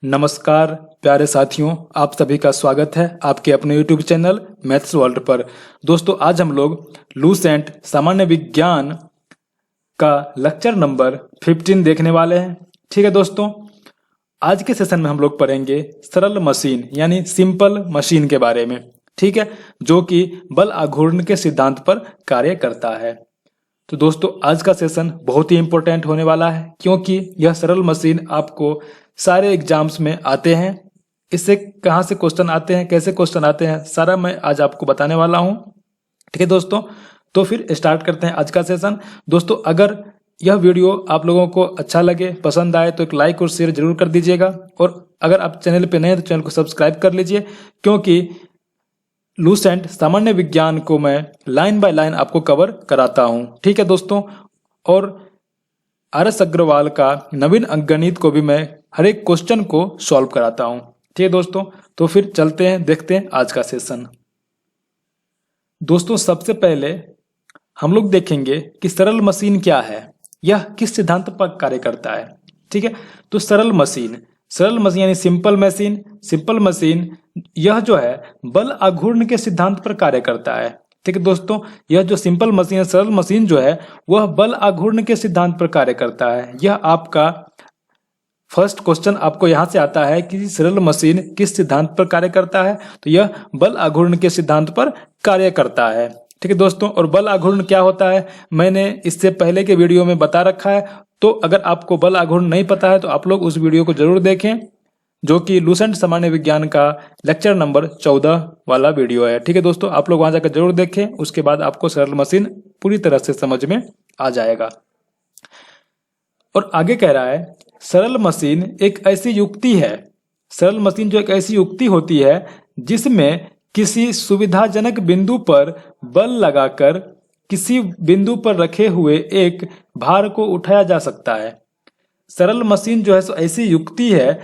नमस्कार प्यारे साथियों, आप सभी का स्वागत है आपके अपने YouTube चैनल मैथ्स वर्ल्ड पर। दोस्तों, आज हम लोग लूसेंट सामान्य विज्ञान का लेक्चर नंबर 15 देखने वाले हैं। ठीक है दोस्तों, आज के सेशन में हम लोग पढ़ेंगे सरल मशीन यानी सिंपल मशीन के बारे में। ठीक है, जो कि बल आघूर्ण के सिद्धांत पर कार्य करता है। तो दोस्तों, आज का सेशन बहुत ही इंपॉर्टेंट होने वाला है, क्योंकि यह सरल मशीन आपको सारे एग्जाम्स में आते हैं। इससे कहाँ से क्वेश्चन आते हैं, कैसे क्वेश्चन आते हैं, सारा मैं आज आपको बताने वाला हूँ। ठीक है दोस्तों, तो फिर स्टार्ट करते हैं आज का सेशन। दोस्तों, अगर यह वीडियो आप लोगों को अच्छा लगे, पसंद आए, तो एक लाइक और शेयर जरूर कर दीजिएगा। और अगर आप चैनल पे नए हैं तो चैनल को सब्सक्राइब कर लीजिए, क्योंकि लूसेंट सामान्य विज्ञान को मैं लाइन बाय लाइन आपको कवर कराता हूं। ठीक है दोस्तों, और RS अग्रवाल का नवीन अंकगणित को भी मैं हर एक क्वेश्चन को सॉल्व कराता हूं। ठीक है दोस्तों, तो फिर चलते हैं, देखते हैं आज का सेशन। दोस्तों, सबसे पहले हम लोग देखेंगे कि सरल मशीन क्या है, यह किस सिद्धांत पर कार्य करता है। ठीक है, तो सरल मशीन यानी सिंपल मशीन यह जो है बल आघूर्ण के सिद्धांत पर कार्य करता है। ठीक है दोस्तों, यह जो सिंपल मशीन है, सरल मशीन जो है, वह बल आघूर्ण के सिद्धांत पर कार्य करता है। यह आपका फर्स्ट क्वेश्चन आपको यहां से आता है कि सरल मशीन किस सिद्धांत पर कार्य करता है, तो यह बल आघूर्ण के सिद्धांत पर कार्य करता है। ठीक है दोस्तों, और बल आघूर्ण क्या होता है मैंने इससे पहले के वीडियो में बता रखा है। तो अगर आपको बल आघूर्ण नहीं पता है तो आप लोग उस वीडियो को जरूर देखें, जो कि लूसेंट सामान्य विज्ञान का लेक्चर नंबर 14 वाला वीडियो है। ठीक है दोस्तों, आप लोग वहां जाकर जरूर देखें, उसके बाद आपको सरल मशीन पूरी तरह से समझ में आ जाएगा। और आगे कह रहा है सरल मशीन एक ऐसी युक्ति है, सरल मशीन जो एक ऐसी युक्ति होती है जिसमें किसी सुविधाजनक बिंदु पर बल लगाकर किसी बिंदु पर रखे हुए एक भार को उठाया जा सकता है। सरल मशीन जो है सो ऐसी युक्ति है,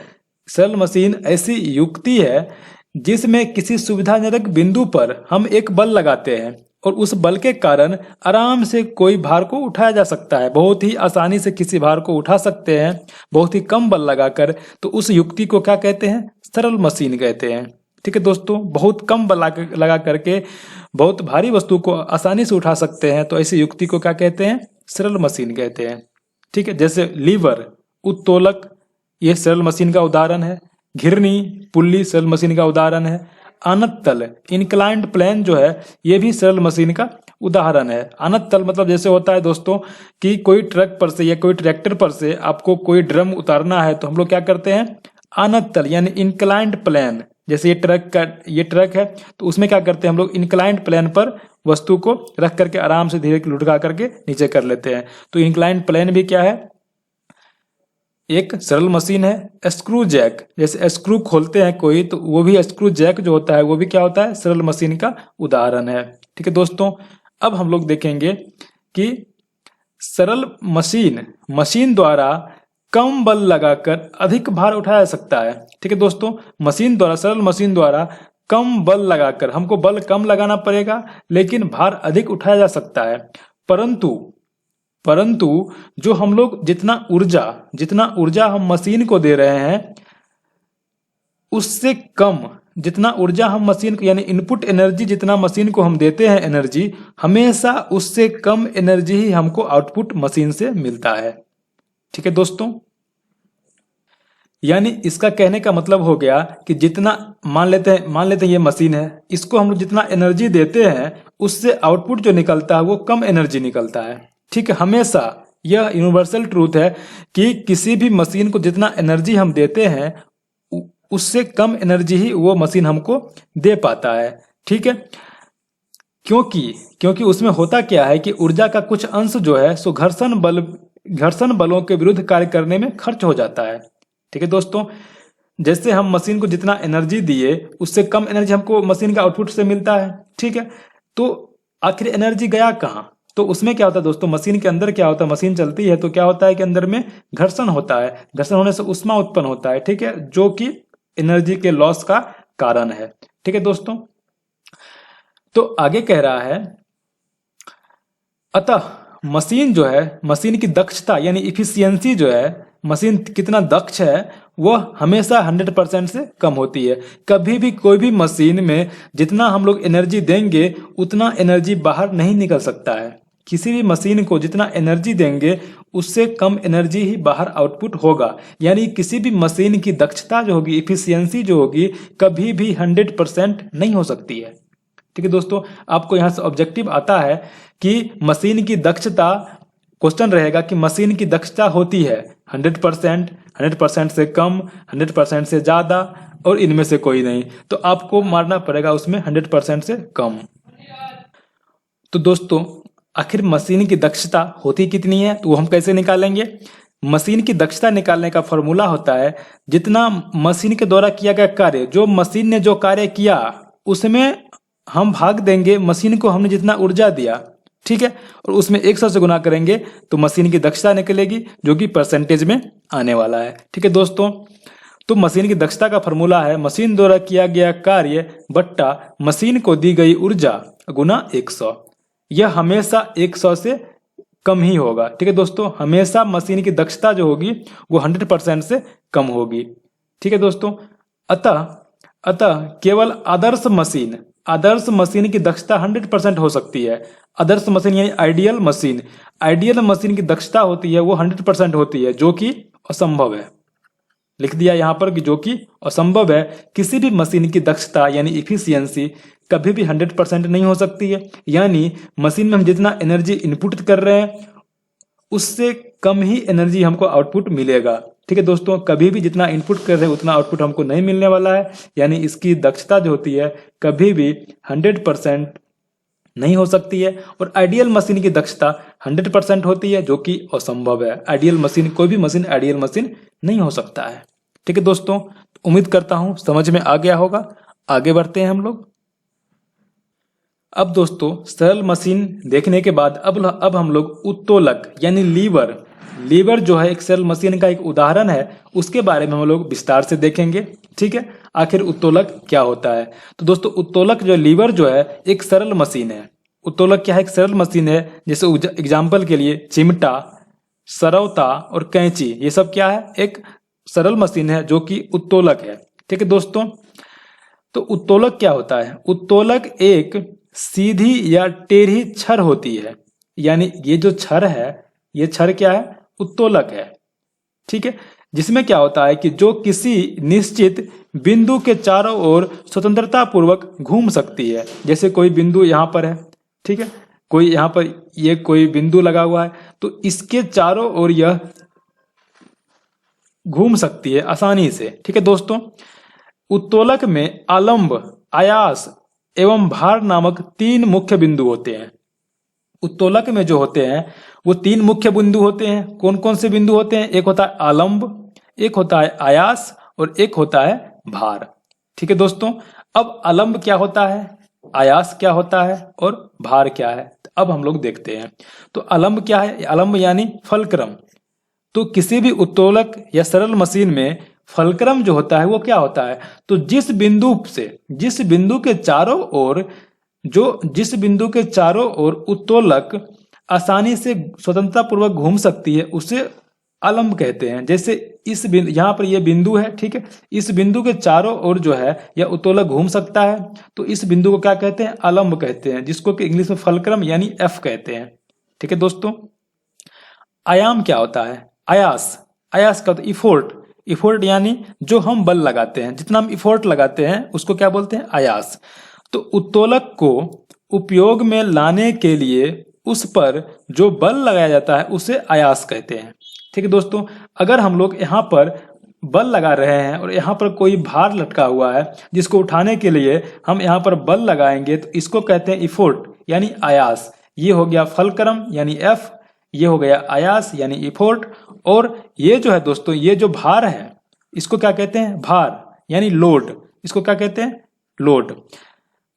सरल मशीन ऐसी युक्ति है जिसमें किसी सुविधाजनक बिंदु पर हम एक बल लगाते हैं और उस बल के कारण आराम से कोई भार को उठाया जा सकता है। बहुत ही आसानी से किसी भार को उठा सकते हैं, बहुत ही कम बल लगाकर। तो उस युक्ति को क्या कहते हैं, सरल मशीन कहते हैं। ठीक है दोस्तों, बहुत कम बल लगा करके बहुत भारी वस्तु को आसानी से उठा सकते हैं, तो ऐसी युक्ति को क्या कहते हैं, सरल मशीन कहते हैं। ठीक है, जैसे लीवर, उत्तोलक, ये सरल मशीन का उदाहरण है। घिरनी, पुल्ली सरल मशीन का उदाहरण है। आनत तल, इंक्लाइंड प्लेन जो है, ये भी सरल मशीन का उदाहरण है। आनत तल मतलब जैसे होता है दोस्तों कि कोई ट्रक पर से या कोई ट्रैक्टर पर से आपको कोई ड्रम उतारना है, तो हम लोग क्या करते हैं, आनत तल यानी इंक्लाइंड प्लेन। जैसे ये ट्रक है, तो उसमें क्या करते हैं हम लोग, इंक्लाइंड प्लेन पर वस्तु को रख करके आराम से धीरे लुढ़का करके नीचे कर लेते हैं। तो इंक्लाइंड प्लेन भी क्या है, एक सरल मशीन है। स्क्रू जैक, जैसे स्क्रू खोलते हैं कोई, तो वो भी स्क्रू जैक जो होता है वो भी क्या होता है, सरल मशीन का उदाहरण है। ठीक है दोस्तों, अब हम लोग देखेंगे कि सरल मशीन द्वारा कम बल लगाकर अधिक भार उठाया जा सकता है। ठीक है दोस्तों, सरल मशीन द्वारा कम बल लगाकर, हमको बल कम लगाना पड़ेगा लेकिन भार अधिक उठाया जा सकता है। परंतु जो हम लोग जितना ऊर्जा हम मशीन को दे रहे हैं, उससे कम जितना ऊर्जा हम मशीन को, यानी इनपुट एनर्जी जितना मशीन को हम देते हैं एनर्जी, हमेशा उससे कम एनर्जी ही हमको आउटपुट मशीन से मिलता है। ठीक है दोस्तों, यानी इसका कहने का मतलब हो गया कि जितना मान लेते हैं ये मशीन है, इसको हम लोग जितना एनर्जी देते हैं उससे आउटपुट जो निकलता है वो कम एनर्जी निकलता है। ठीक है, हमेशा यह यूनिवर्सल ट्रूथ है कि किसी भी मशीन को जितना एनर्जी हम देते हैं उससे कम एनर्जी ही वो मशीन हमको दे पाता है। ठीक है, क्योंकि उसमें होता क्या है कि ऊर्जा का कुछ अंश जो है सो घर्षण बलों के विरुद्ध कार्य करने में खर्च हो जाता है। ठीक है दोस्तों, जैसे हम मशीन को जितना एनर्जी दिए उससे कम एनर्जी हमको मशीन का आउटपुट से मिलता है। ठीक है, तो आखिर एनर्जी गया कहाँ, तो उसमें क्या होता है दोस्तों, मशीन के अंदर क्या होता है, मशीन चलती है तो क्या होता है कि अंदर में घर्षण होता है, घर्षण होने से ऊष्मा उत्पन्न होता है। ठीक है, जो कि एनर्जी के लॉस का कारण है। ठीक है दोस्तों, तो आगे कह रहा है, अतः मशीन जो है, मशीन की दक्षता यानी इफिशियंसी जो है, मशीन कितना दक्ष है वह हमेशा 100% से कम होती है। कभी भी कोई भी मशीन में जितना हम लोग एनर्जी देंगे उतना एनर्जी बाहर नहीं निकल सकता है। किसी भी मशीन को जितना एनर्जी देंगे उससे कम एनर्जी ही बाहर आउटपुट होगा। यानी किसी भी मशीन की दक्षता जो होगी, इफिशियंसी जो होगी, कभी भी 100% नहीं हो सकती है। ठीक है दोस्तों, आपको यहाँ से ऑब्जेक्टिव आता है कि मशीन की दक्षता, क्वेश्चन रहेगा कि मशीन की दक्षता होती है 100%, 100% से कम, 100% से ज़्यादा और इनमें से कोई नहीं। तो आपको मारना पड़ेगा उसमें 100% से कम। तो दोस्तों आखिर मशीन की दक्षता होती कितनी है तो वो हम कैसे निकालेंगे? मशीन की दक्षता निकालने का फॉर्मूला होता है जितना मशीन के द्वारा किया गया कार्य, जो मशीन ने जो कार्य किया उसमें हम भाग देंगे मशीन को हमने जितना ऊर्जा दिया, ठीक है, और उसमें 100 से गुना करेंगे तो मशीन की दक्षता निकलेगी जो कि परसेंटेज में आने वाला है। ठीक है दोस्तों, तो मशीन की दक्षता का फॉर्मूला है मशीन द्वारा किया गया कार्य बट्टा मशीन को दी गई ऊर्जा गुना 100। यह हमेशा 100 से कम ही होगा। ठीक है दोस्तों, हमेशा मशीन की दक्षता जो होगी वो 100% से कम होगी। ठीक है दोस्तों, अतः केवल आदर्श मशीन की दक्षता 100% हो सकती है। आदर्श मशीन यानी आइडियल मशीन की दक्षता होती है वो 100% होती है, जो कि असंभव है। लिख दिया यहाँ पर कि जो कि असंभव है। किसी भी मशीन की दक्षता यानी इफिशियंसी कभी भी 100% नहीं हो सकती है। यानी मशीन में हम जितना एनर्जी इनपुट कर रहे हैं उससे कम ही एनर्जी हमको आउटपुट मिलेगा। ठीक है दोस्तों, कभी भी जितना इनपुट कर रहे हैं उतना आउटपुट हमको नहीं मिलने वाला है। यानी इसकी दक्षता जो होती है कभी भी 100% नहीं हो सकती है। और आइडियल मशीन की दक्षता 100% होती है, जो कि असंभव है। आइडियल मशीन, कोई भी मशीन आइडियल मशीन नहीं हो सकता है। ठीक है दोस्तों, उम्मीद करता हूं समझ में आ गया होगा। आगे बढ़ते हैं हम लोग। अब दोस्तों सरल मशीन देखने के बाद अब हम लोग उत्तोलक यानी लीवर जो है एक सरल मशीन का एक उदाहरण है, उसके बारे में हम लोग विस्तार से देखेंगे। ठीक है, आखिर उत्तोलक क्या होता है? तो दोस्तों उत्तोलक जो लीवर जो है एक सरल मशीन है। उत्तोलक क्या है? एक सरल मशीन है। जैसे एग्जाम्पल के लिए चिमटा, सरौता और कैंची, ये सब क्या है? एक सरल मशीन है जो कि उत्तोलक है। ठीक है दोस्तों, तो उत्तोलक क्या होता है? उत्तोलक एक सीधी या टेढ़ी छड़ होती है। यानी ये जो छड़ है, ये छड़ क्या है? उत्तोलक है। ठीक है, जिसमें क्या होता है कि जो किसी निश्चित बिंदु के चारों ओर स्वतंत्रता पूर्वक घूम सकती है। जैसे कोई बिंदु यहाँ पर है, ठीक है, कोई यहाँ पर ये कोई बिंदु लगा हुआ है, तो इसके चारों ओर यह घूम सकती है आसानी से। ठीक है दोस्तों, उत्तोलक में आलंब, आयास एवं भार नामक 3 मुख्य बिंदु होते हैं। उत्तोलक में जो होते हैं वो 3 मुख्य बिंदु होते हैं। कौन कौन से बिंदु होते हैं? एक होता है आलंब, एक होता है आयास और एक होता है भार। ठीक है दोस्तों, अब आलंब क्या होता है, आयास क्या होता है और भार क्या है, अब हम लोग देखते हैं। तो आलंब क्या है? आलंब यानी फलक्रम। तो किसी भी उत्तोलक या सरल मशीन में फलक्रम जो होता है वो क्या होता है? तो जिस बिंदु के चारों ओर उत्तोलक आसानी से स्वतंत्रता पूर्वक घूम सकती है उसे आलंब कहते हैं। जैसे इस बिंदु, यहाँ पर ये बिंदु है, ठीक है, इस बिंदु के चारों ओर जो है यह उत्तोलक घूम सकता है, तो इस बिंदु को क्या कहते हैं? आलंब कहते हैं, जिसको कि इंग्लिश में फलक्रम यानी एफ कहते हैं। ठीक है दोस्तों, आयाम क्या होता है? आयास का इफोर्ट यानी जो हम बल लगाते हैं, जितना हम इफोर्ट लगाते हैं उसको क्या बोलते हैं? आयास। तो उत्तोलक को उपयोग में लाने के लिए उस पर जो बल लगाया जाता है उसे आयास कहते हैं। ठीक है दोस्तों, अगर हम लोग यहाँ पर बल लगा रहे हैं और यहाँ पर कोई भार लटका हुआ है जिसको उठाने के लिए हम यहाँ पर बल लगाएंगे तो इसको कहते हैं इफोर्ट यानी आयास। ये हो गया फलक्रम यानी एफ, ये हो गया आयास यानी इफोर्ट। और ये जो है दोस्तों, ये जो भार है इसको क्या कहते हैं? भार यानी लोड। इसको क्या कहते हैं? लोड।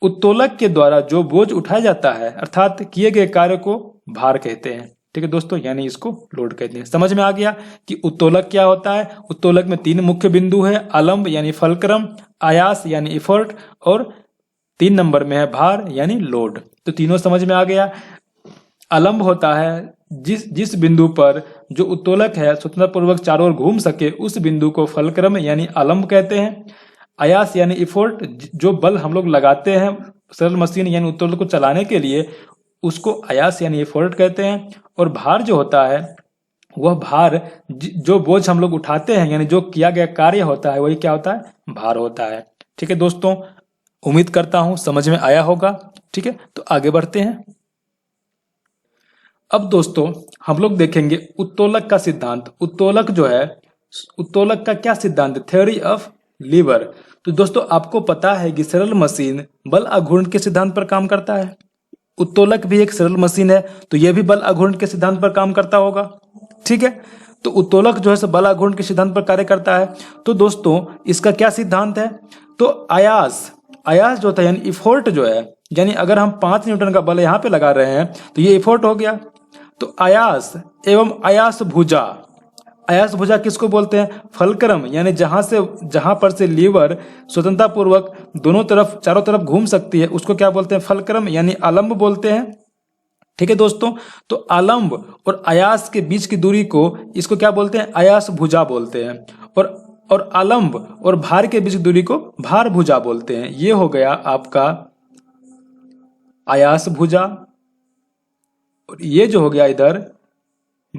उत्तोलक के द्वारा जो बोझ उठाया जाता है अर्थात किए गए कार्य को भार कहते हैं। ठीक है दोस्तों, यानी इसको लोड कहते हैं। समझ में आ गया कि उत्तोलक क्या होता है? उत्तोलक में 3 मुख्य बिंदु है, आलंब यानी फलक्रम, आयास यानी इफोर्ट और 3 नंबर में है भार यानी लोड। तो तीनों समझ में आ गया। आलंब होता है जिस बिंदु पर जो उत्तोलक है स्वतंत्रता पूर्वक चारों ओर घूम सके उस बिंदु को फलक्रम यानी आलम्ब कहते हैं। आयास यानी इफोर्ट, जो बल हम लोग लगाते हैं सरल मशीन यानी उत्तोलक को चलाने के लिए, उसको आयास यानी इफोर्ट कहते हैं। और भार जो होता है वह भार, जो बोझ हम लोग उठाते हैं यानी जो किया गया कार्य होता है वही क्या होता है, भार होता है। ठीक है दोस्तों, उम्मीद करता हूं समझ में आया होगा। ठीक है, तो आगे बढ़ते हैं। अब दोस्तों हम लोग देखेंगे उत्तोलक का सिद्धांत। उत्तोलक जो है, उत्तोलक का क्या सिद्धांत, थ्योरी ऑफ लीवर। तो दोस्तों आपको पता है कि सरल मशीन बल अघूर्ण के सिद्धांत पर काम करता है। उत्तोलक भी एक सरल मशीन है, तो यह भी बल अघूर्ण के सिद्धांत पर काम करता होगा। ठीक है, तो उत्तोलक जो है बल अघूर्ण के सिद्धांत पर कार्य करता है। तो दोस्तों इसका क्या सिद्धांत है, तो आयास, आयास जो होता है यानी इफोर्ट जो है, यानी अगर हम 5 न्यूटन का बल यहाँ पे लगा रहे हैं तो ये इफोर्ट हो गया। तो आयास एवं आयास भुजा, आयास भुजा किसको बोलते हैं, फलक्रम, यानी जहां पर से लीवर स्वतंत्रता पूर्वक दोनों तरफ चारों तरफ घूम सकती है उसको क्या बोलते हैं, फलक्रम यानी आलंब बोलते हैं। ठीक है दोस्तों, तो आलंब और आयास के बीच की दूरी को इसको क्या बोलते हैं, आयास भुजा बोलते हैं। और आलंब और भार के बीच की दूरी को भार भुजा बोलते हैं। ये हो गया आपका आयास भुजा, और ये जो हो गया इधर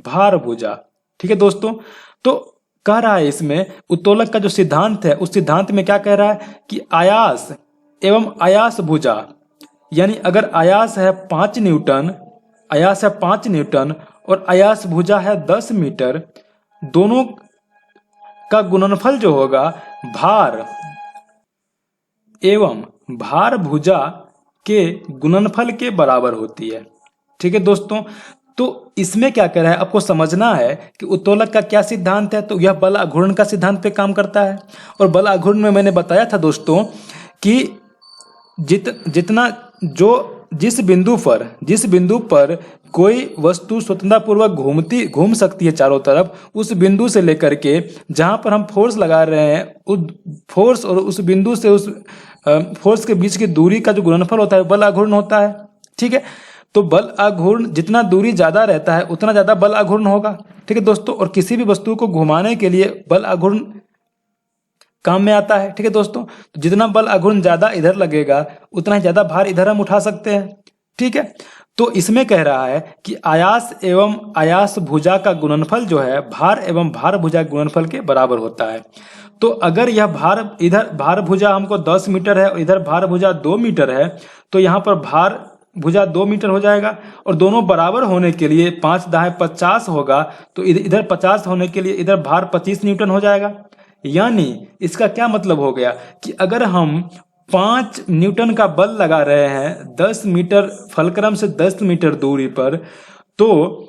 भार भुजा। ठीक है दोस्तों, तो कह रहा है इसमें उत्तोलक का जो सिद्धांत है उस सिद्धांत में क्या कह रहा है कि आयास एवं आयास भुजा, यानी अगर आयास है 5 न्यूटन, आयास है 5 न्यूटन और आयास भुजा है 10 मीटर, दोनों का गुणनफल जो होगा भार एवं भार भुजा के गुणनफल के बराबर होती है। ठीक है दोस्तों, तो इसमें क्या कह रहा है, आपको समझना है कि उत्तोलक का क्या सिद्धांत है। तो यह बल अघूर्ण का सिद्धांत पे काम करता है। और बल अघूर्ण में मैंने बताया था दोस्तों कि जितना जिस बिंदु पर कोई वस्तु स्वतंत्रता पूर्वक घूम सकती है चारों तरफ, उस बिंदु से लेकर के जहां पर हम फोर्स लगा रहे हैं, उस फोर्स और उस बिंदु से उस फोर्स के बीच की दूरी का जो गुणनफल होता है बल अघूर्ण होता है। ठीक है, तो बल अघूर्ण, जितना दूरी ज्यादा रहता है उतना ज्यादा बल अघूर्ण होगा। ठीक है दोस्तों, और किसी भी वस्तु को घुमाने के लिए बल अघूर्ण काम में आता है। ठीक है दोस्तों, तो जितना बल अघूर्ण ज्यादा इधर लगेगा उतना ही ज्यादा भार इधर हम उठा सकते हैं। ठीक है, तो इसमें कह रहा है कि आयास एवं आयास भुजा का गुणनफल जो है भार एवं भार भुजा के गुणनफल के बराबर होता है। तो अगर यह इधर भार भुजा हमको 10 मीटर है और इधर भार भुजा 2 मीटर है, तो यहाँ पर भार भुजा 2 मीटर हो जाएगा। और दोनों बराबर होने के लिए 5 दाएं 50 होगा, तो इधर 50 होने के लिए इधर भार 25 न्यूटन हो जाएगा। यानी इसका क्या मतलब हो गया कि अगर हम 5 न्यूटन का बल लगा रहे हैं 10 मीटर फलक्रम से 10 मीटर दूरी पर, तो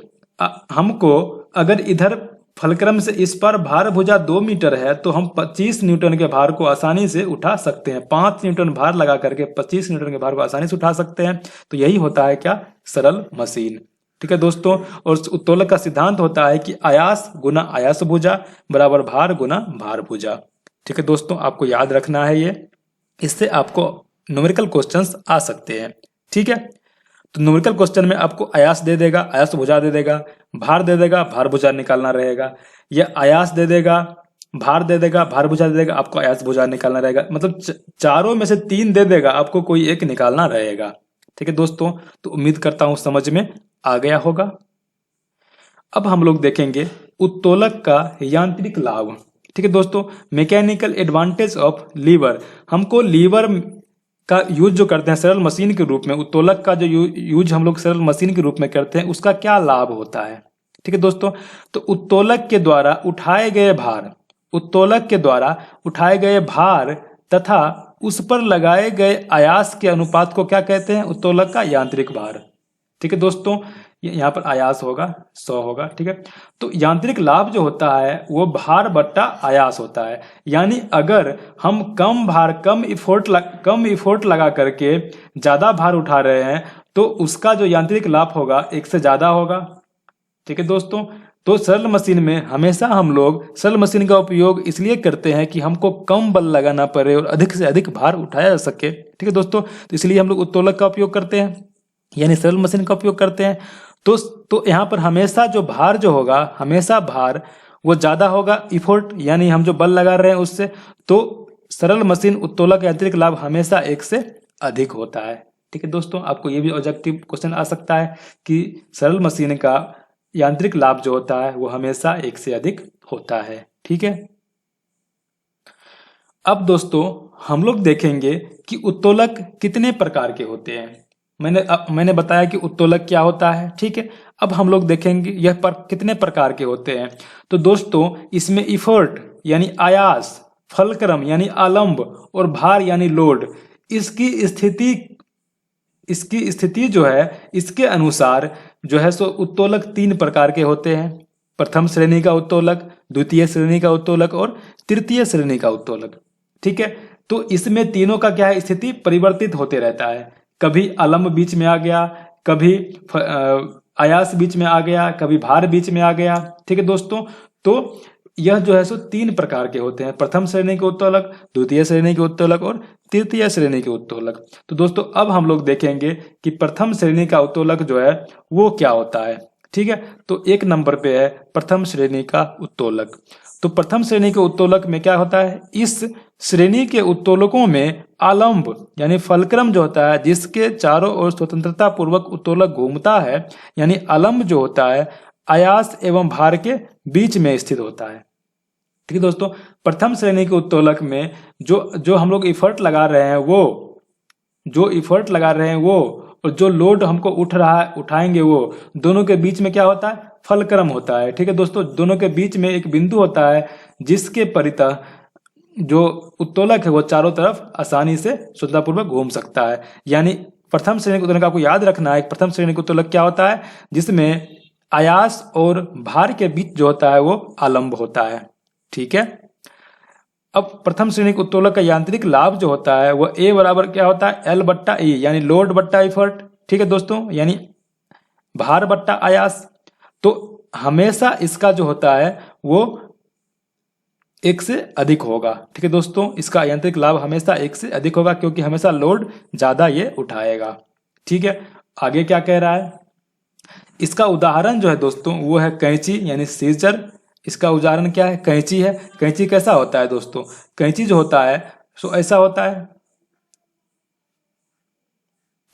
हमको अगर इधर फलक्रम से इस पर भार भुजा 2 मीटर है तो हम 25 न्यूटन के भार को आसानी से उठा सकते हैं। 5 न्यूटन भार लगा करके 25 न्यूटन के भार को आसानी से उठा सकते हैं। तो यही होता है क्या, सरल मशीन। ठीक है दोस्तों, और उत्तोलक का सिद्धांत होता है कि आयास गुना आयास भुजा बराबर भार गुना भार भुजा। ठीक है दोस्तों, आपको याद रखना है ये, इससे आपको न्यूमेरिकल क्वेश्चंस आ सकते हैं। ठीक है, तो न्यूमेरिकल क्वेश्चन में आपको आयास दे देगा, आयास भुजा दे देगा, भार दे देगा, भार भुजा निकालना रहेगा, या आयास दे देगा, भार दे देगा, भार भुजा दे देगा, आपको आयास भुजा निकालना रहेगा। मतलब चारों में से 3 दे देगा, आपको कोई एक निकालना रहेगा। ठीक है दोस्तों, तो उम्मीद करता हूं समझ में आ गया होगा। अब हम लोग देखेंगे उत्तोलक का यांत्रिक लाभ। ठीक है दोस्तों, मैकेनिकल एडवांटेज ऑफ लीवर। हमको लीवर का यूज जो करते हैं सरल मशीन के रूप में, उत्तोलक का जो यूज हम लोग सरल मशीन के रूप में करते हैं, उसका क्या लाभ होता है। ठीक है दोस्तों, तो उत्तोलक के द्वारा उठाए गए भार तथा उस पर लगाए गए आयास के अनुपात को क्या कहते हैं, उत्तोलक का यांत्रिक भार। ठीक है दोस्तों, यहाँ पर आयास होगा 100 होगा। ठीक है, तो यांत्रिक लाभ जो होता है वो भार बट्टा आयास होता है। यानी अगर हम कम भार कम इफोर्ट लगा करके ज्यादा भार उठा रहे हैं तो उसका जो यांत्रिक लाभ होगा 1 से ज्यादा होगा। ठीक है दोस्तों, तो सरल मशीन में हमेशा हम लोग सरल मशीन का उपयोग इसलिए करते हैं कि हमको कम बल लगाना पड़े और अधिक से अधिक भार उठाया जा सके। ठीक है दोस्तों, तो इसलिए हम लोग उत्तोलक का उपयोग करते हैं, यानी सरल मशीन का उपयोग करते हैं। तो यहाँ पर हमेशा जो भार जो होगा, हमेशा भार वो ज्यादा होगा इफोर्ट यानी हम जो बल लगा रहे हैं उससे, तो सरल मशीन उत्तोलक यांत्रिक लाभ हमेशा 1 से अधिक होता है। ठीक है दोस्तों, आपको ये भी ऑब्जेक्टिव क्वेश्चन आ सकता है कि सरल मशीन का यांत्रिक लाभ जो होता है वो हमेशा 1 से अधिक होता है। ठीक है, अब दोस्तों हम लोग देखेंगे कि उत्तोलक कितने प्रकार के होते हैं। मैंने बताया कि उत्तोलक क्या होता है। ठीक है, अब हम लोग देखेंगे यह कितने प्रकार के होते हैं। तो दोस्तों इसमें इफर्ट यानी आयास, फलक्रम यानी आलंब और भार यानी लोड, इसकी स्थिति जो है इसके अनुसार जो है सो उत्तोलक 3 प्रकार के होते हैं। प्रथम श्रेणी का उत्तोलक, द्वितीय श्रेणी का उत्तोलक और तृतीय श्रेणी का उत्तोलक। ठीक है, तो इसमें तीनों का क्या है, स्थिति परिवर्तित होते रहता है। कभी आलंब बीच में आ गया, कभी आयास बीच में आ गया, कभी भार बीच में आ गया। ठीक है दोस्तों, तो यह जो है सो 3 प्रकार के होते हैं, प्रथम श्रेणी के उत्तोलक, द्वितीय श्रेणी के उत्तोलक और तृतीय श्रेणी के उत्तोलक। तो दोस्तों अब हम लोग देखेंगे कि प्रथम श्रेणी का उत्तोलक जो है वो क्या होता है। ठीक है, तो 1 नंबर पे है प्रथम श्रेणी का उत्तोलक। तो प्रथम श्रेणी के उत्तोलक में क्या होता है, इस श्रेणी के उत्तोलकों में आलंब यानी फलक्रम जो होता है जिसके चारों ओर स्वतंत्रता पूर्वक उत्तोलक घूमता है, यानी आलंब जो होता है आयास एवं भार के बीच में स्थित होता है। ठीक है दोस्तों, प्रथम श्रेणी के उत्तोलक में जो हम लोग इफर्ट लगा रहे हैं वो और जो लोड हमको उठाएंगे वो दोनों के बीच में क्या होता है, फलक्रम होता है। ठीक है दोस्तों, दोनों के बीच में एक बिंदु होता है जिसके परितः जो उत्तोलक है वो चारों तरफ आसानी से स्वतंत्रतापूर्वक घूम सकता है। यानी प्रथम श्रेणी के उत्तोलक आपको याद रखना है, प्रथम श्रेणी का उत्तोलक क्या होता है, जिसमें आयास और भार के बीच जो होता है वो आलंब होता है। ठीक है, अब प्रथम श्रेणी के उत्तोलक का यांत्रिक लाभ जो होता है वो A बराबर क्या होता है, L/E यानी लोड बट्टा इफर्ट। ठीक है दोस्तों, यानी भार बट्टा आयास। तो हमेशा इसका जो होता है वो 1 से अधिक होगा। ठीक है दोस्तों, इसका यांत्रिक लाभ हमेशा 1 से अधिक होगा क्योंकि हमेशा लोड ज्यादा ये उठाएगा। ठीक है, आगे क्या कह रहा है, इसका उदाहरण जो है दोस्तों वो है कैंची यानी सीजर। इसका उदाहरण क्या है, कैंची है। कैंची कैसा होता है दोस्तों, कैंची जो होता है सो ऐसा होता है।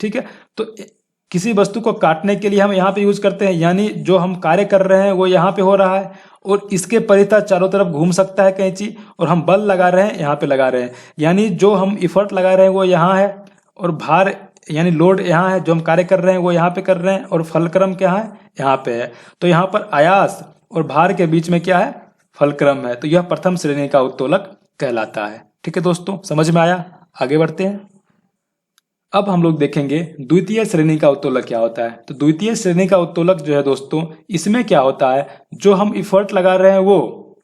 ठीक है, तो किसी वस्तु को काटने के लिए हम यहाँ पे यूज करते हैं, यानी जो हम कार्य कर रहे हैं वो यहाँ पे हो रहा है और इसके परितः चारों तरफ घूम सकता है कैंची, और हम बल लगा रहे हैं यहाँ पे लगा रहे हैं, यानी जो हम इफर्ट लगा रहे हैं वो यहाँ है और भार यानी लोड यहाँ है, जो हम कार्य कर रहे हैं वो यहाँ पे कर रहे हैं और फलक्रम क्या है, यहाँ पे है। तो यहाँ पर आयास और भार के बीच में क्या है, फलक्रम है। तो यह प्रथम श्रेणी का उत्तोलक कहलाता है। ठीक है दोस्तों, समझ में आया, आगे बढ़ते हैं। अब हम लोग देखेंगे द्वितीय श्रेणी का उत्तोलक क्या होता है। तो द्वितीय श्रेणी का उत्तोलक जो है दोस्तों, इसमें क्या होता है, जो हम इफर्ट लगा रहे हैं वो,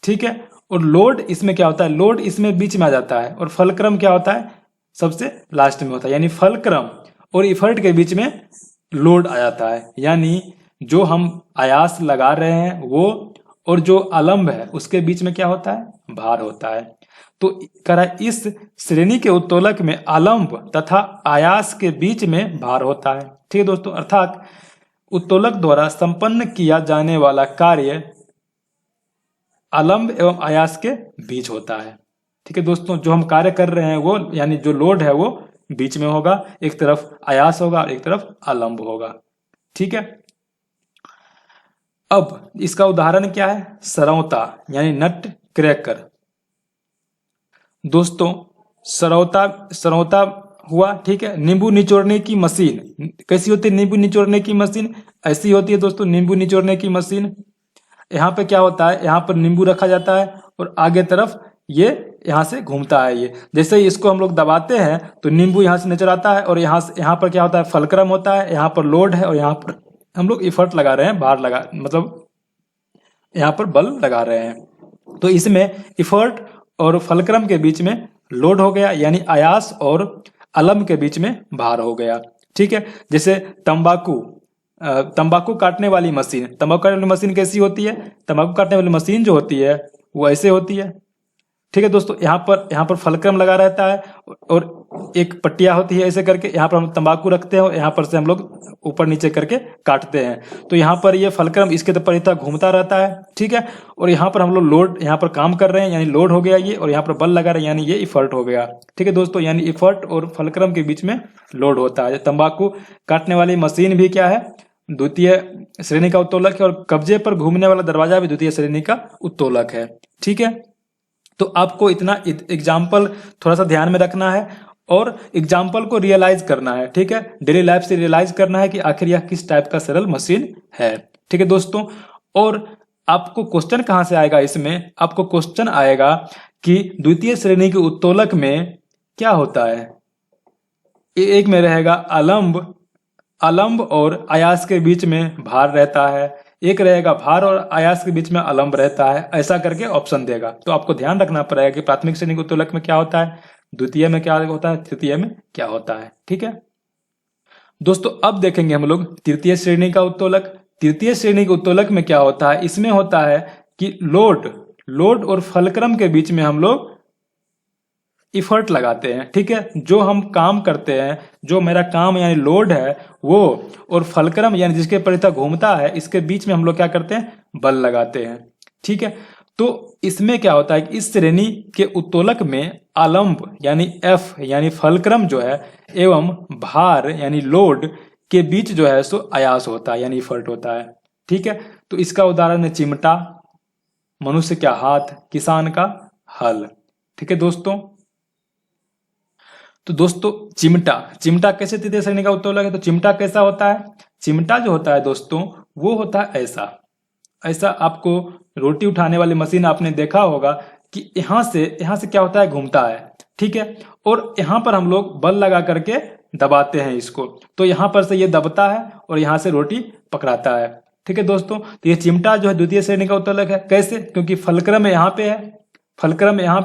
ठीक है, और लोड इसमें क्या होता है, लोड इसमें बीच में आ जाता है और फलक्रम क्या होता है, सबसे लास्ट में होता है। यानी फलक्रम और इफर्ट के बीच में लोड आ जाता है, यानी जो हम आयास लगा रहे हैं वो और जो आलंब है उसके बीच में क्या होता है, भार होता है। तो करा इस श्रेणी के उत्तोलक में आलंब तथा आयास के बीच में भार होता है। ठीक है दोस्तों, अर्थात उत्तोलक द्वारा संपन्न किया जाने वाला कार्य आलंब एवं आयास के बीच होता है। ठीक है दोस्तों, जो हम कार्य कर रहे हैं वो यानी जो लोड है वो बीच में होगा, एक तरफ आयास होगा और एक तरफ आलंब होगा। ठीक है, अब इसका उदाहरण क्या है, सरौता यानी नट क्रैकर। दोस्तों सरौता हुआ, ठीक है। नींबू निचोड़ने की मशीन कैसी होती है, नींबू निचोड़ने की मशीन ऐसी होती है दोस्तों, नींबू निचोड़ने की मशीन। यहाँ पे क्या होता है, यहाँ पर नींबू रखा जाता है और आगे तरफ ये यहाँ से घूमता है। ये जैसे ही इसको हम लोग दबाते हैं तो नींबू यहाँ से निचर आता है और यहाँ पर क्या होता है, फलक्रम होता है, यहाँ पर लोड है और यहाँ पर हम लोग इफर्ट लगा रहे हैं, भार लगा मतलब यहाँ पर बल लगा रहे हैं। तो इसमें इफर्ट और फलक्रम के बीच में लोड हो गया, यानी आयास और आलंब के बीच में भार हो गया। ठीक है, जैसे तंबाकू काटने वाली मशीन कैसी होती है, तंबाकू काटने वाली मशीन जो होती है वो ऐसे होती है, ठीक है दोस्तों, यहाँ पर फलक्रम लगा रहता है और एक पट्टिया होती है ऐसे करके, यहाँ पर हम तंबाकू रखते हैं और यहाँ पर से हम लोग ऊपर नीचे करके काटते हैं। तो यहाँ पर ये फलक्रम इसके परितः घूमता रहता है, ठीक है। और यहाँ पर हम लोग लोड, यहाँ पर काम कर रहे हैं यानी लोड हो गया ये, और यहाँ पर बल लगा रहे हैं यानी ये इफर्ट हो गया, ठीक है दोस्तों। यानी इफर्ट और फलक्रम के बीच में लोड होता है। तंबाकू काटने वाली मशीन भी क्या है, द्वितीय श्रेणी का उत्तोलक है, और कब्जे पर घूमने वाला दरवाजा भी द्वितीय श्रेणी का उत्तोलक है, ठीक है। तो आपको इतना एग्जाम्पल थोड़ा सा ध्यान में रखना है और एग्जाम्पल को रियलाइज करना है, ठीक है। डेली लाइफ से रियलाइज करना है कि आखिर यह किस टाइप का सरल मशीन है, ठीक है दोस्तों। और आपको क्वेश्चन कहां से आएगा, इसमें आपको क्वेश्चन आएगा कि द्वितीय श्रेणी के उत्तोलक में क्या होता है। एक में रहेगा अलम्ब और आयास के बीच में भार रहता है, एक रहेगा भार और आयास के बीच में अलम्ब रहता है, ऐसा करके ऑप्शन देगा। तो आपको ध्यान रखना पड़ेगा कि प्राथमिक श्रेणी के उत्तोलक में क्या होता है, द्वितीय में क्या होता है, तृतीय में क्या होता है, ठीक है दोस्तों। अब देखेंगे हम लोग तृतीय श्रेणी का उत्तोलक। तृतीय श्रेणी के उत्तोलक में क्या होता है, इसमें होता है कि लोड और फलक्रम के बीच में हम लोग इफर्ट लगाते हैं, ठीक है। जो हम काम करते हैं, जो मेरा काम यानी लोड है वो, और फलक्रम यानी जिसके परितः घूमता है, इसके बीच में हम लोग क्या करते हैं, बल लगाते हैं, ठीक है। तो इसमें क्या होता है कि इस श्रेणी के उत्तोलक में अलम्ब यानी एफ यानी फलक्रम जो है एवं भार यानी लोड के बीच जो है सो आयास होता है यानी इफर्ट होता है, ठीक है। तो इसका उदाहरण है चिमटा, मनुष्य का हाथ, किसान का हल, ठीक है दोस्तों। तो दोस्तों चिमटा कैसे तृतीय श्रेणी का उत्तोलक है, तो चिमटा कैसा होता है, चिमटा जो होता है दोस्तों वो होता है ऐसा आपको रोटी उठाने वाली मशीन आपने देखा होगा कि यहाँ से क्या होता है, घूमता है, ठीक है। और यहाँ पर हम लोग बल लगा करके दबाते हैं इसको, तो यहाँ पर से ये दबता है और यहाँ से रोटी पकड़ाता है, ठीक है दोस्तों। तो ये चिमटा जो है द्वितीय श्रेणी का उत्तोलक है। कैसे, क्योंकि फलक्रम यहाँ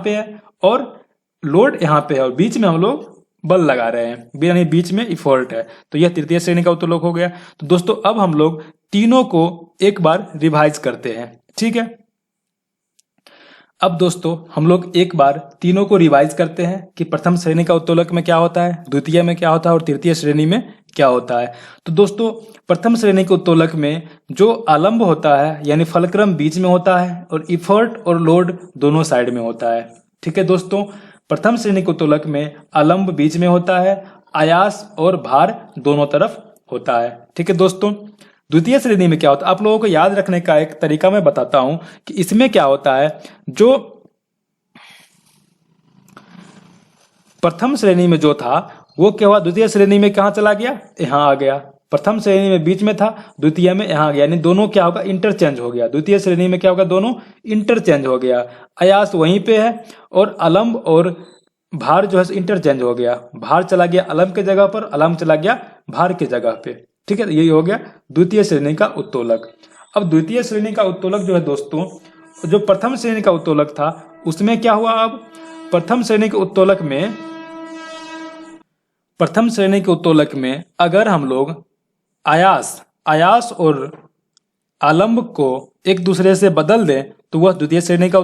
पे है और लोड यहाँ पे है और बीच में हम लोग बल लगा रहे हैं, यानी बीच में इफर्ट है, तो यह तृतीय श्रेणी का उत्तोलक हो गया। तो दोस्तों अब हम लोग तीनों को एक बार रिवाइज करते हैं, ठीक है। अब दोस्तों हम लोग एक बार तीनों को रिवाइज करते हैं कि प्रथम श्रेणी का उत्तोलक में क्या होता है, द्वितीय में क्या होता है और तृतीय श्रेणी में क्या होता है। तो दोस्तों प्रथम श्रेणी के उत्तोलक में जो अलम्ब होता है यानी फलक्रम बीच में होता है और इफर्ट और लोड दोनों साइड में होता है, ठीक है दोस्तों। प्रथम श्रेणी के उत्तोलक में अलम्ब बीच में होता है, आयास और भार दोनों तरफ होता है, ठीक है दोस्तों। द्वितीय श्रेणी में क्या होता है, आप लोगों को याद रखने का एक तरीका मैं बताता हूं कि इसमें क्या होता है। जो प्रथम श्रेणी में जो था वो क्या हुआ, द्वितीय श्रेणी में कहां चला गया, यहां आ गया। प्रथम श्रेणी में बीच में था, द्वितीय में यहां आ गया, यानी दोनों क्या होगा, इंटरचेंज हो गया। द्वितीय श्रेणी में क्या होगा, दोनों इंटरचेंज हो गया। आयास वहीं पे है और अलम्ब और भार जो है इंटरचेंज हो गया। भार चला गया अलम्ब के जगह पर, अलम्ब चला गया भार के जगह पे, ठीक है। यही हो गया द्वितीय श्रेणी का उत्तोलक। अब द्वितीय श्रेणी का उत्तोलक जो है दोस्तों, जो प्रथम श्रेणी का उत्तोलक था उसमें क्या हुआ। अब प्रथम श्रेणी के उत्तोलक में अगर हम लोग आयास और अलम्ब को एक दूसरे से बदल दें तो वह तृतीय श्रेणी का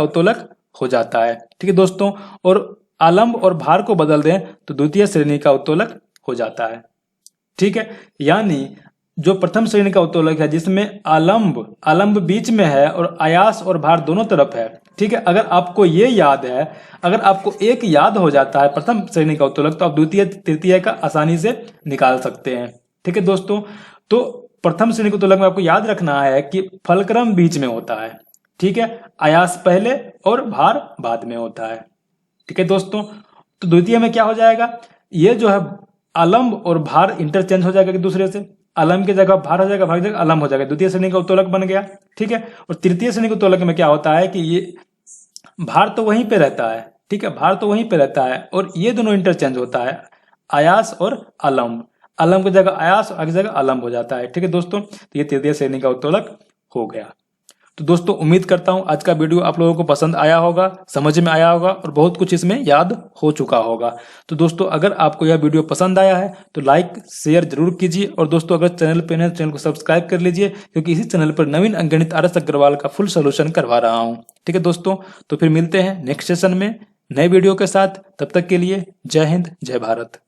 उत्तोलक हो जाता है, ठीक है दोस्तों। और अलम्ब और भार को बदल दें तो द्वितीय श्रेणी का उत्तोलक हो जाता है, ठीक है। यानी जो प्रथम श्रेणी का उत्तोलक है जिसमें अलम्ब बीच में है और आयास और भार दोनों तरफ है, ठीक है। अगर आपको ये याद है, अगर आपको एक याद हो जाता है प्रथम श्रेणी का उत्तोलक, तो आप द्वितीय तृतीय का आसानी से निकाल सकते हैं, ठीक है दोस्तों। तो प्रथम श्रेणी के उत्तोलक में आपको याद रखना है कि फलक्रम बीच में होता है, ठीक है। आयास पहले और भार बाद में होता है, ठीक है दोस्तों। तो द्वितीय में क्या हो जाएगा, ये जो है अलम्ब और भार इंटरचेंज हो जाएगा एक दूसरे से, अलम्ब की जगह भार हो जाएगा, भार की जगह अलम्ब हो जाएगा, द्वितीय श्रेणी का उत्तोलक बन गया, ठीक है। और तृतीय श्रेणी के उत्तोलक में क्या होता है कि ये भार तो वहीं पे रहता है, ठीक है, भार तो वहीं पे रहता है और ये दोनों इंटरचेंज होता है, आयास और अलम्ब की जगह आयास और जगह अलम्ब हो जाता है, ठीक है दोस्तों। तो ये तृतीय श्रेणी का उत्तोलक हो गया। तो दोस्तों उम्मीद करता हूं आज का वीडियो आप लोगों को पसंद आया होगा, समझ में आया होगा और बहुत कुछ इसमें याद हो चुका होगा। तो दोस्तों अगर आपको यह वीडियो पसंद आया है तो लाइक शेयर जरूर कीजिए और दोस्तों अगर चैनल पे नए चैनल को सब्सक्राइब कर लीजिए, क्योंकि इसी चैनल पर नवीन अंकगणित आर एस अग्रवाल का फुल सोल्यूशन करवा रहा हूं। ठीक है दोस्तों, तो फिर मिलते हैं नेक्स्ट सेशन में नए वीडियो के साथ। तब तक के लिए जय हिंद, जय भारत।